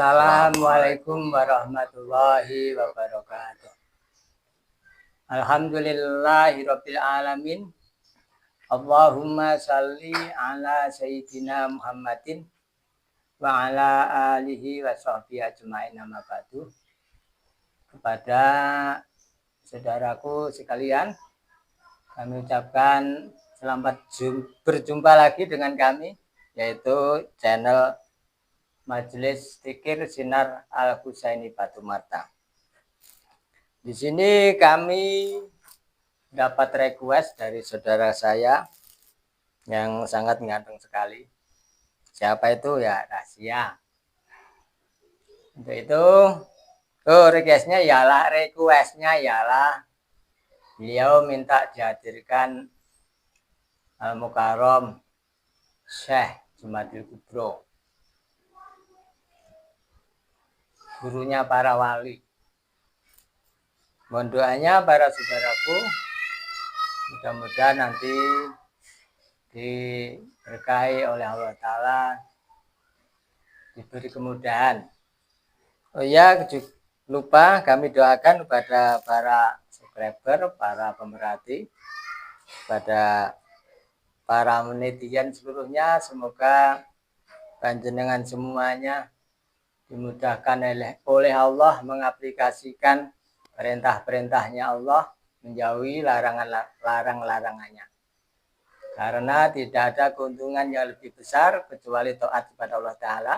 Assalamualaikum warahmatullahi wabarakatuh. Alhamdulillahirabbil alamin. Allahumma shalli ala sayyidina Muhammadin wa ala alihi wa sahbihi ajma'in, amma ba'du. Kepada saudaraku sekalian, kami ucapkan selamat berjumpa lagi dengan kami, yaitu channel Majelis Zikir Sinar Al-Husaini Batu Marta. Di sini kami dapat request dari saudara saya yang sangat ganteng sekali. Siapa itu? Ya, rahasia. Untuk itu, requestnya ialah beliau minta dihadirkan Al-Mukarram Syekh Jumadil Kubro, gurunya para wali. Mohon doanya para saudaraku, mudah-mudahan nanti diberkahi oleh Allah Ta'ala, diberi kemudahan. Oh ya, lupa kami doakan kepada para subscriber, para pemerhati, pada para netizen seluruhnya, semoga panjenengan semuanya dimudahkan oleh Allah mengaplikasikan perintah-perintahnya Allah, menjauhi larangannya. Karena tidak ada keuntungan yang lebih besar kecuali taat kepada Allah Ta'ala,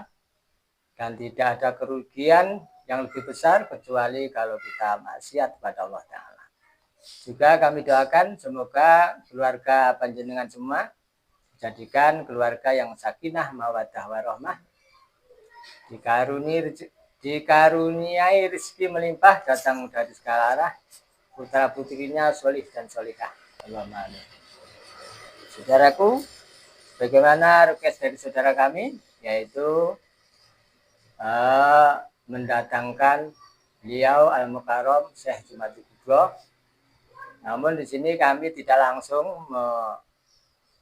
dan tidak ada kerugian yang lebih besar kecuali kalau kita maksiat kepada Allah Ta'ala. Juga kami doakan semoga keluarga panjenengan semua jadikan keluarga yang sakinah, mawaddah, warahmah, dikaruniai rezeki melimpah datang dari segala arah, putra putrinya solih dan solihah. Allahumma amin. Saudaraku, bagaimana request dari saudara kami, yaitu mendatangkan beliau Al-Mukarram Syekh Jumadil Kubro. Namun di sini kami tidak langsung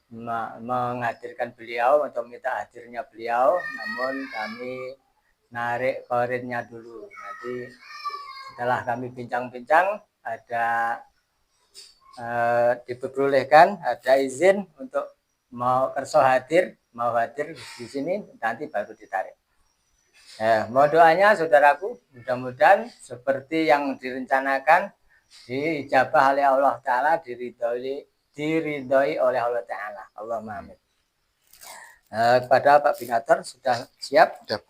menghadirkan beliau atau minta hadirnya beliau, namun kami narik korinnya dulu. Nanti setelah kami bincang-bincang, ada diperbolehkan, ada izin untuk mau hadir di sini, nanti baru ditarik. Mohon doanya saudaraku, mudah-mudahan seperti yang direncanakan, diijabah oleh Allah Ta'ala, diridhoi oleh Allah Ta'ala. Allahumma amin. Kepada Pak Binator, sudah siap? Siap.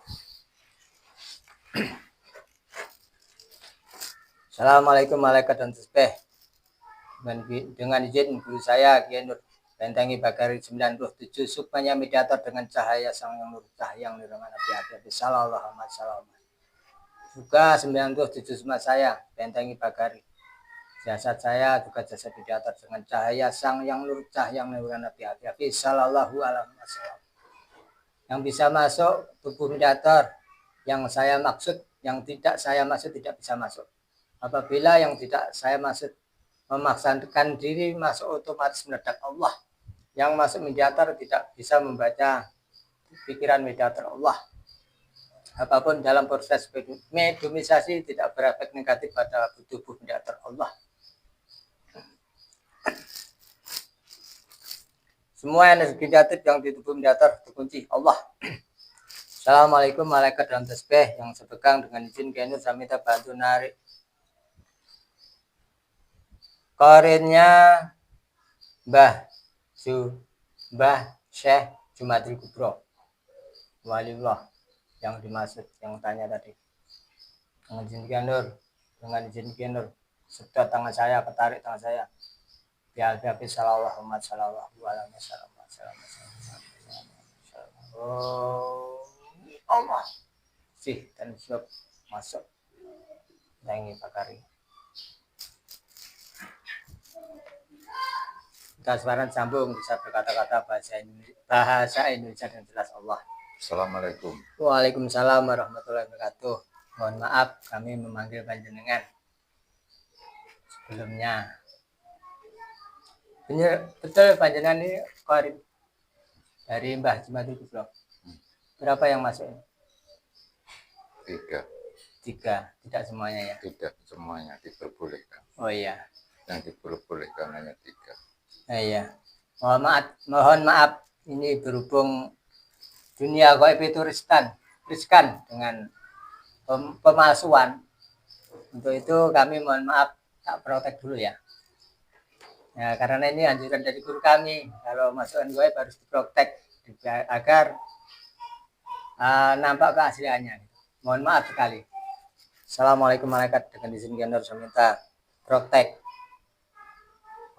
Assalamualaikum warahmatullahi wabarakatuh. Dengan izin guru saya, Kiai Nur Bentengi Bagari 97, supaya mediator dengan cahaya sang yang nur, cahaya yang nirwana biadab. Sallallahu alaihi wasallam. Juga 97 semua saya, Bentengi Bagari. Jasad saya juga jasad mediator dengan cahaya sang yang nur, cahaya yang nirwana biadab. Sallallahu alaihi wasallam. Yang bisa masuk tubuh mediator, yang saya maksud, yang tidak saya maksud tidak bisa masuk. Apabila yang tidak saya maksud memaksakan diri masuk, otomatis meledak Allah. Yang masuk mediator tidak bisa membaca pikiran mediator Allah. Apapun dalam proses mediumisasi tidak berefek negatif pada tubuh mediator Allah. Semua energi negatif yang di tubuh mediator dikunci Allah. Assalamualaikum malaikat dalam tasbih yang sepegang, dengan izin Kiai Nur saya minta bantu narik korinnya Mbah Syekh Jumadil Kubro waliullah yang dimaksud, yang tanya tadi. Dengan izin Kiai Nur, sedot tangan saya, ketarik tangan saya. Biar sallallahu alaihi wasallam. Oh Allah, sih dan siap masuk. Tangi Bakari. Taswaran sambung, bisa berkata-kata bahasa Indonesia dan jelas Allah. Assalamualaikum. Waalaikumsalam warahmatullahi wabarakatuh. Mohon maaf kami memanggil panjenengan sebelumnya. Betul panjenengan ini qarib dari Mbah Jumadil Kubro. Berapa yang masuk? Tiga. Tidak semuanya ya? Tidak semuanya diperbolehkan. Oh iya. Yang diperbolehkan hanya 3. Iya. Mohon maaf. Ini berhubung dunia gaib itu riskan dengan pemalsuan. Untuk itu kami mohon maaf, tak protek dulu ya. Ya, karena ini anjuran dari guru kami, kalau masukan gaib harus diprotek agar nampak keasliannya. Mohon maaf sekali. Assalamualaikum malaikat, dengan izin Genor saya minta protek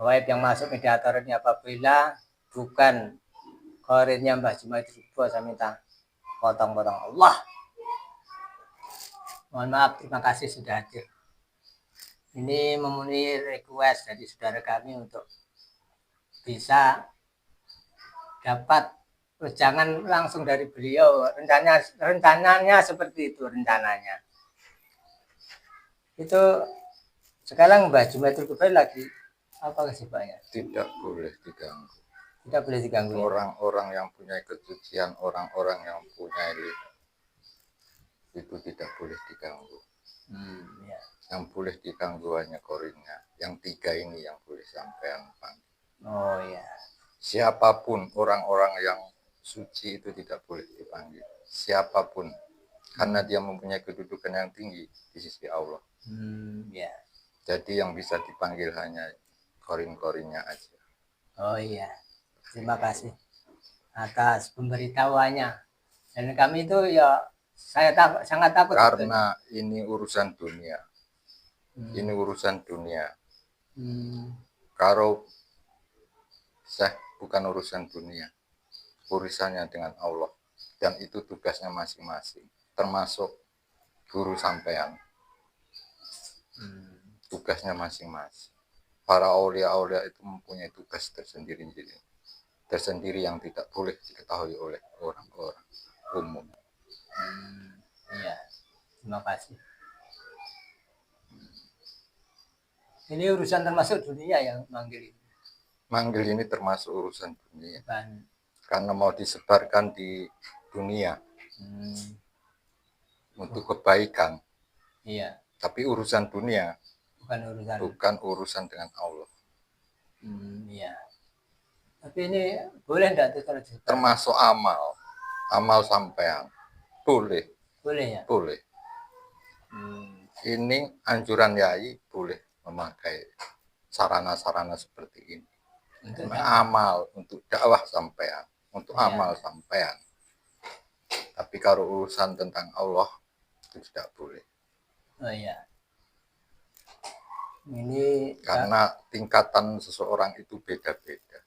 gaib yang masuk mediator ini apabila bukan korinnya Mbah Jumaid Ribo, saya minta potong-potong. Allah. Mohon maaf, terima kasih sudah hadir. Ini memenuhi request dari saudara kami untuk bisa dapat jangan langsung dari beliau. Rencananya seperti itu rencananya. Itu sekarang Mbah Jumaid Ribo lagi apa kesibukannya? Tidak boleh diganggu. Tidak boleh diganggu. Orang-orang yang punya kesucian, orang-orang yang punya itu tidak boleh diganggu. Ya. Yang boleh diganggu hanya korinnya. Yang 3 ini yang boleh sampean panggil. Oh ya. Siapapun orang-orang yang suci itu tidak boleh dipanggil. Siapapun. Karena dia mempunyai kedudukan yang tinggi di sisi Allah. Ya. Jadi yang bisa dipanggil hanya korin-korinnya aja. Oh iya. Terima kasih atas pemberitahuannya. Dan kami itu ya sangat takut. Karena ini urusan dunia. Ini urusan dunia. Kalau saya bukan urusan dunia. Urusannya dengan Allah. Dan itu tugasnya masing-masing. Termasuk guru sampean. Tugasnya masing-masing. Para aulia-aulia itu mempunyai tugas tersendiri yang tidak boleh diketahui oleh orang-orang umum. Iya, terima kasih. Ini urusan termasuk dunia yang manggil ini. Manggil ini termasuk urusan dunia. Karena mau disebarkan di dunia untuk kebaikan. Iya. Tapi urusan dunia bukan urusan dengan Allah. Iya. Tapi ini boleh enggak itu kalau termasuk amal sampean. Boleh ya? Boleh. Ini anjuran Yai boleh memakai sarana-sarana seperti ini. Amal untuk dakwah sampean, untuk amal sampean. Tapi kalau urusan tentang Allah itu tidak boleh. Oh iya. Ini karena tingkatan seseorang itu beda-beda.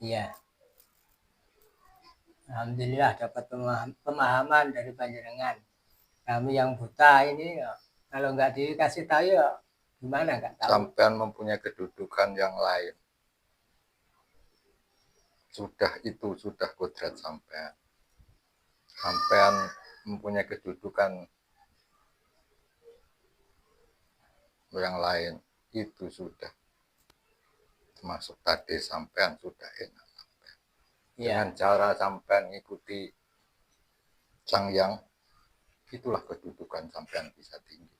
Iya. Alhamdulillah dapat pemahaman dari panjenengan. Kami yang buta ini ya, kalau nggak dikasih tahu ya gimana nggak tahu. Sampean mempunyai kedudukan yang lain. Sudah kodrat sampean. Sampean mempunyai kedudukan yang lain. Itu sudah termasuk tadi sampean sudah enak sampean. Dengan cara sampean ikuti Sang Yang, itulah kedudukan sampean bisa tinggi.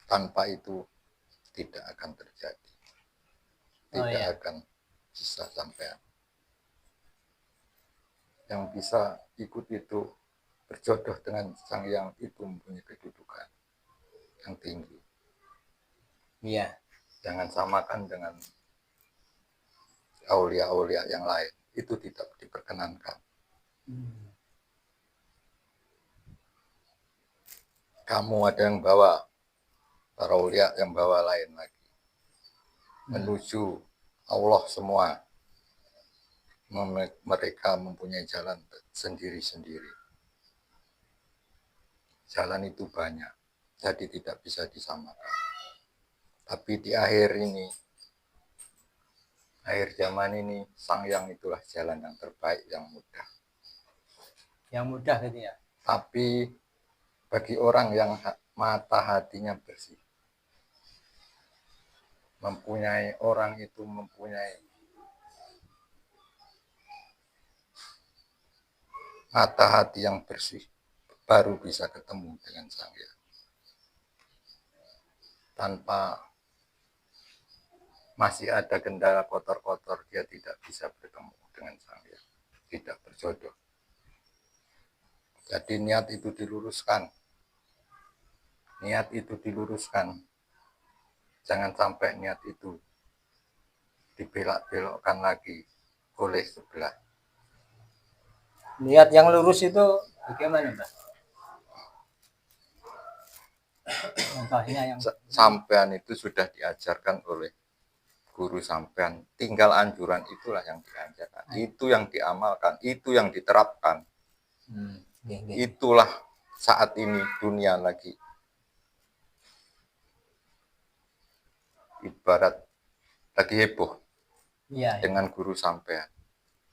Tanpa itu tidak akan terjadi. Tidak akan bisa sampean. Yang bisa ikut itu berjodoh dengan Sang Yang itu mempunyai kedudukan yang tinggi. Iya. Jangan samakan dengan aulia-aulia yang lain. Itu tidak diperkenankan. Kamu ada yang bawa, para aulia yang bawa lain lagi. Menuju Allah semua. Mereka mempunyai jalan sendiri-sendiri. Jalan itu banyak. Jadi tidak bisa disamakan. Tapi di akhir zaman ini, Sang Yang itulah jalan yang terbaik, yang mudah. Yang mudah gitu ya. Tapi bagi orang yang mata hatinya bersih, orang itu mempunyai mata hati yang bersih, baru bisa ketemu dengan Sang Hyang. Tanpa masih ada kendala kotor-kotor, dia tidak bisa bertemu dengan Sang Hyang, tidak berjodoh. Jadi niat itu diluruskan. Niat itu diluruskan. Jangan sampai niat itu dibelok-belokkan lagi oleh sebelah. Niat yang lurus itu bagaimana, Mbak? Contohnya yang Sampean itu sudah diajarkan oleh guru sampean, tinggal anjuran itulah yang diajarkan, itu yang diamalkan, itu yang diterapkan. Itulah saat ini dunia lagi ibarat lagi heboh ya, dengan guru sampean.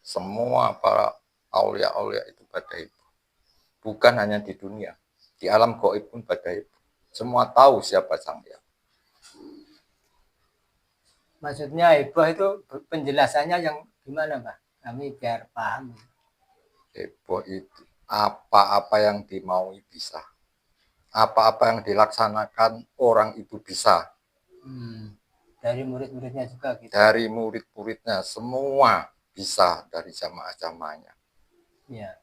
Semua para aulia-aulia itu pada heboh. Bukan hanya di dunia, di alam gaib pun pada heboh. Semua tahu siapa Sang Hyang. maksudnya heboh itu penjelasannya yang gimana, Mbak? Kami biar paham. Heboh itu apa-apa yang dimaui bisa. Apa-apa yang dilaksanakan orang itu bisa. Dari murid-muridnya juga gitu. Dari murid-muridnya semua bisa, dari jamaah-jamaahnya. Ya.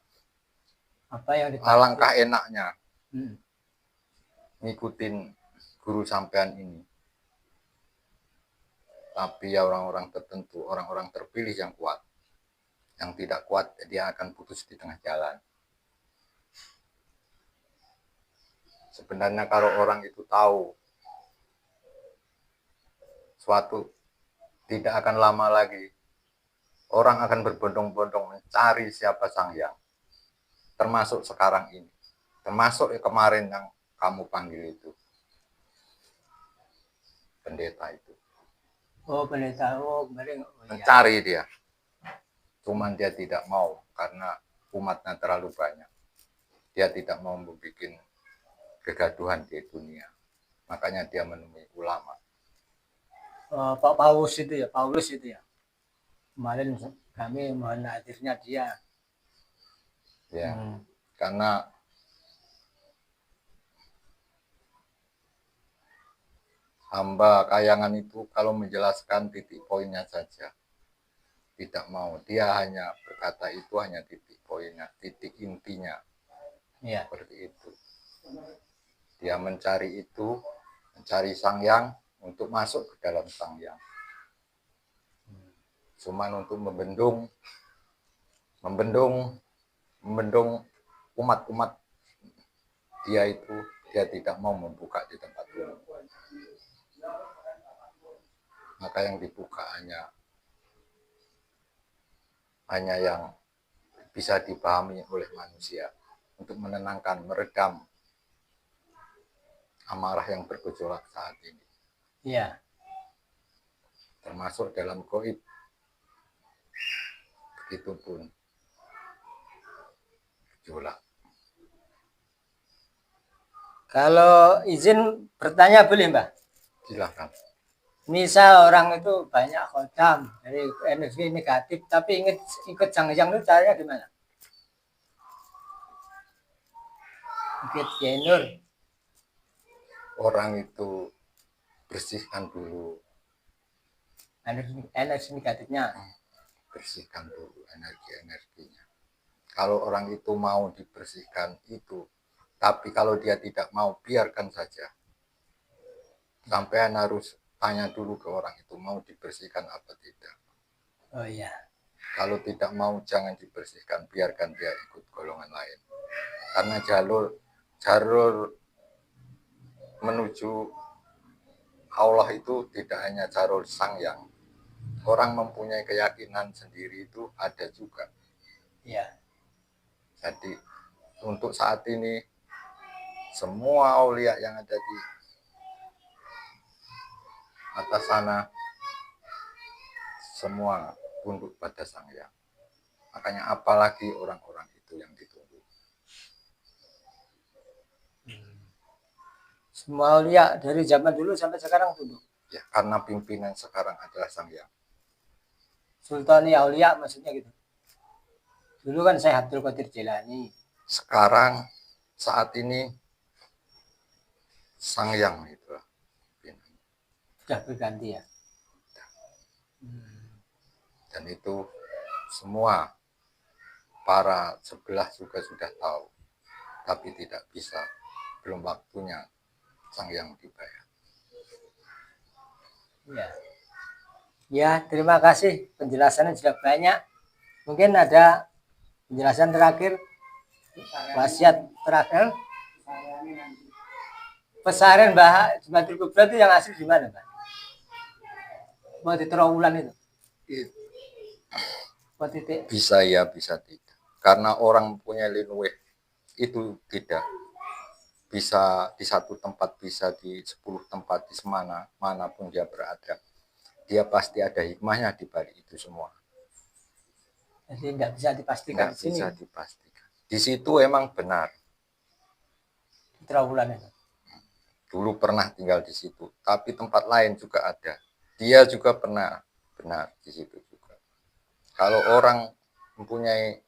Apa yang Alangkah enaknya ngikutin guru sampean ini. Tapi ya orang-orang tertentu, orang-orang terpilih yang kuat. Yang tidak kuat, dia akan putus di tengah jalan. Sebenarnya kalau orang itu tahu suatu, tidak akan lama lagi orang akan berbondong-bondong mencari siapa Sang Hyang. Termasuk sekarang ini. Termasuk kemarin yang kamu panggil itu. Pendeta itu. Oh, pendeta. Oh, kemarin. Mencari dia. Cuman dia tidak mau karena umatnya terlalu banyak. Dia tidak mau membuat kegaduhan di dunia. Makanya dia menemui ulama. Pak Paulus itu ya, Paulus itu ya. Kemarin kami mohon hadirnya dia. Ya, karena hamba kayangan itu kalau menjelaskan titik poinnya saja. Tidak mau. Dia hanya berkata itu hanya titik poinnya, titik intinya. Ya. Seperti itu. Dia mencari itu, mencari Sang Hyang untuk masuk ke dalam Sang Hyang. Cuman untuk membendung umat-umat dia itu, dia tidak mau membuka di tempat umum. Maka yang dibuka hanya yang bisa dipahami oleh manusia untuk menenangkan, meredam amarah yang bergejolak saat ini. Iya. Termasuk dalam gaib. Begitupun gejolak. Kalau izin bertanya boleh, Mbak? Silakan. Misal orang itu banyak khodam dari energi negatif, tapi ikut Sang Hyang itu caranya gimana? Ikut Kiai Nur. Orang itu bersihkan dulu energi negatifnya. Bersihkan dulu energi-energinya. Kalau orang itu mau dibersihkan itu, tapi kalau dia tidak mau, biarkan saja. Sampean harus tanya dulu ke orang itu mau dibersihkan apa tidak. Oh iya. Kalau tidak mau jangan dibersihkan, biarkan dia ikut golongan lain. Karena jalur menuju Allah itu tidak hanya jalur Sang Hyang. Orang mempunyai keyakinan sendiri itu ada juga. Iya. Jadi untuk saat ini semua aulia yang ada di atas sana semua tunduk pada Sang Hyang. Makanya apalagi orang-orang itu yang ditunggu. Semua aulia dari zaman dulu sampai sekarang tunduk. Ya, karena pimpinan sekarang adalah Sang Hyang. Sultani aulia maksudnya gitu. Dulu kan saya Abdul Qadir Jilani. Sekarang saat ini Sang Yang itu Sudah berganti ya. dan itu semua para sebelah juga sudah tahu, tapi tidak bisa, belum waktunya Sang Yang dibayar. Ya. Ya, terima kasih penjelasannya sudah banyak. Mungkin ada penjelasan terakhir, wasiat terakhir. Pesarian Mbah Jumadil Kubro itu yang asli di mana, Mbak? Mau di Trawulan itu? Bisa ya, bisa tidak. Karena orang punya linuwe itu tidak bisa di satu tempat, bisa di 10 tempat, di semana manapun dia berada. Dia pasti ada hikmahnya di balik itu semua. Jadi tidak bisa dipastikan Nggak di sini. bisa dipastikan. Di situ emang benar. Di Trawulan itu. Dulu pernah tinggal di situ, tapi tempat lain juga ada. Dia juga pernah benar di situ juga. Kalau orang mempunyai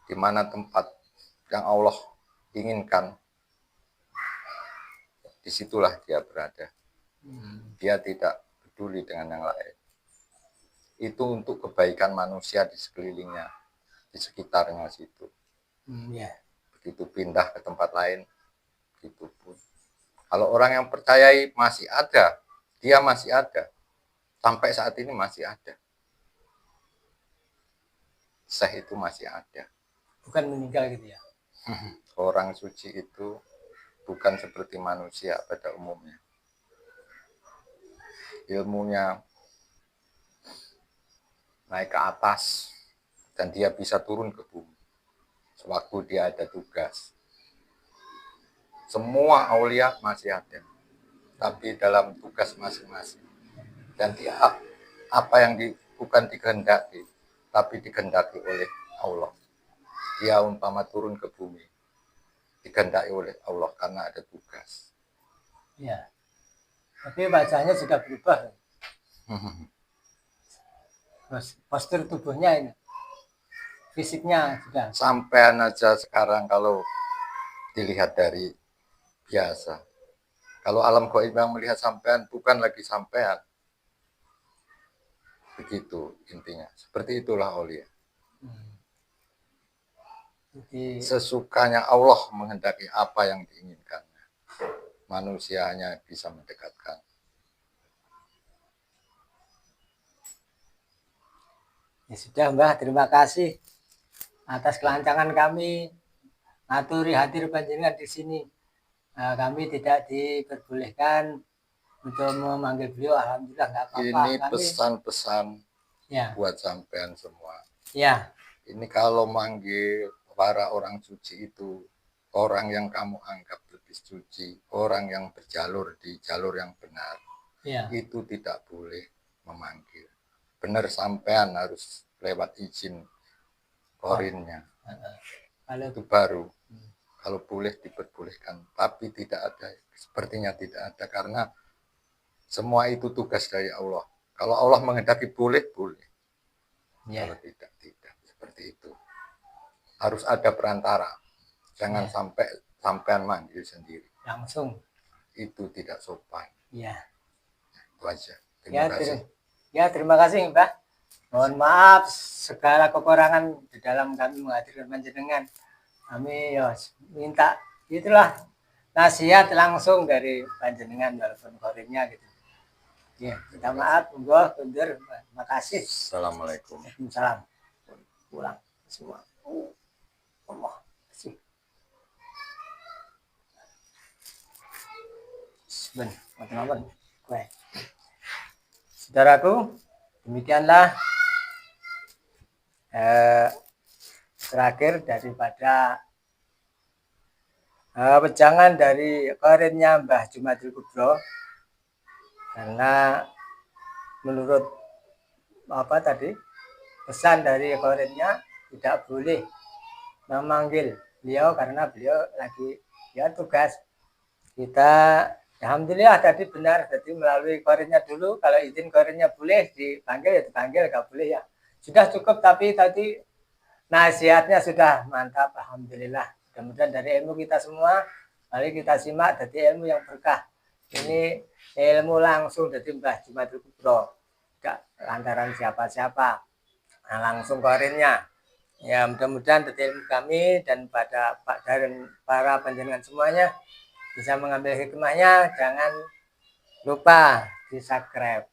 di mana tempat yang Allah inginkan, disitulah dia berada. Dia tidak peduli dengan yang lain. Itu untuk kebaikan manusia di sekelilingnya, di sekitarnya situ. Ya. Begitu pindah ke tempat lain, gitu pun. Kalau orang yang percayai masih ada, dia masih ada. Sampai saat ini masih ada. Syekh itu masih ada. Bukan meninggal gitu ya. Orang suci itu bukan seperti manusia pada umumnya. Ilmunya naik ke atas dan dia bisa turun ke bumi sewaktu dia ada tugas. Semua aulia masih ada, tapi dalam tugas masing-masing. Dan dia, apa yang bukan dikehendaki, tapi dikehendaki oleh Allah. Dia umpama turun ke bumi, dikehendaki oleh Allah karena ada tugas. Ya. Tapi wajahnya sudah berubah. Terus postur tubuhnya ini, fisiknya sudah. Sampean aja sekarang kalau dilihat dari biasa. Kalau alam gaib yang melihat sampean bukan lagi sampean. Begitu intinya. Seperti itulah aulia. Jadi, Sesukanya Allah menghendaki apa yang diinginkannya. Manusia hanya bisa mendekatkan. ya sudah Mbah, terima kasih atas kelancangan kami ngaturi hadir panjenengan di sini. Kami tidak diperbolehkan untuk memanggil beliau, alhamdulillah nggak apa-apa. Ini Kami, pesan-pesan ya, buat sampean semua. ya, Ini kalau manggil para orang suci itu, orang yang kamu anggap lebih suci, orang yang berjalur di jalur yang benar, ya. itu tidak boleh memanggil. Benar sampean harus lewat izin korinnya. Kalau Itu baru. Kalau boleh diperbolehkan, tapi tidak ada. Sepertinya tidak ada karena semua itu tugas dari Allah. Kalau Allah menghendaki boleh, boleh. ya, Kalau tidak, tidak. Seperti itu. Harus ada perantara. Jangan sampai sampean manggil sendiri. langsung. Itu tidak sopan. Ya. Itu aja. Ya, Terima kasih. terima kasih Mbah. Mohon maaf segala kekurangan di dalam kami menghadirkan panjenengan. Kami ya minta itulah nasihat langsung dari panjenengan walaupun korinnya gitu. Ya, minta maaf, monggo kundur. Terima kasih. Assalamualaikum. Waalaikumsalam. Pulang semua. Allah. Kasih. Sebentar, teman-teman. Saudaraku, demikianlah terakhir daripada wejangan dari korinnya Mbah Jumadil Kubro, karena menurut apa tadi pesan dari korinnya tidak boleh memanggil beliau karena beliau lagi ya tugas. Kita alhamdulillah tadi benar, jadi melalui korinnya dulu, kalau izin korinnya boleh dipanggil ya dipanggil, nggak boleh ya sudah cukup. Tapi tadi nasihatnya sudah mantap, alhamdulillah. Mudah-mudahan dari ilmu kita semua, mari kita simak dari ilmu yang berkah. Ini ilmu langsung dari Mbah Jumadil Kubro, tidak lantaran siapa-siapa, nah, langsung korinnya. Ya mudah-mudahan dari ilmu kami dan pada Pak dan para panjenengan semuanya bisa mengambil hikmahnya. Jangan lupa di subscribe.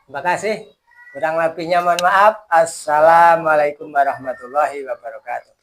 Terima kasih. Kurang lebihnya mohon maaf. Assalamualaikum warahmatullahi wabarakatuh.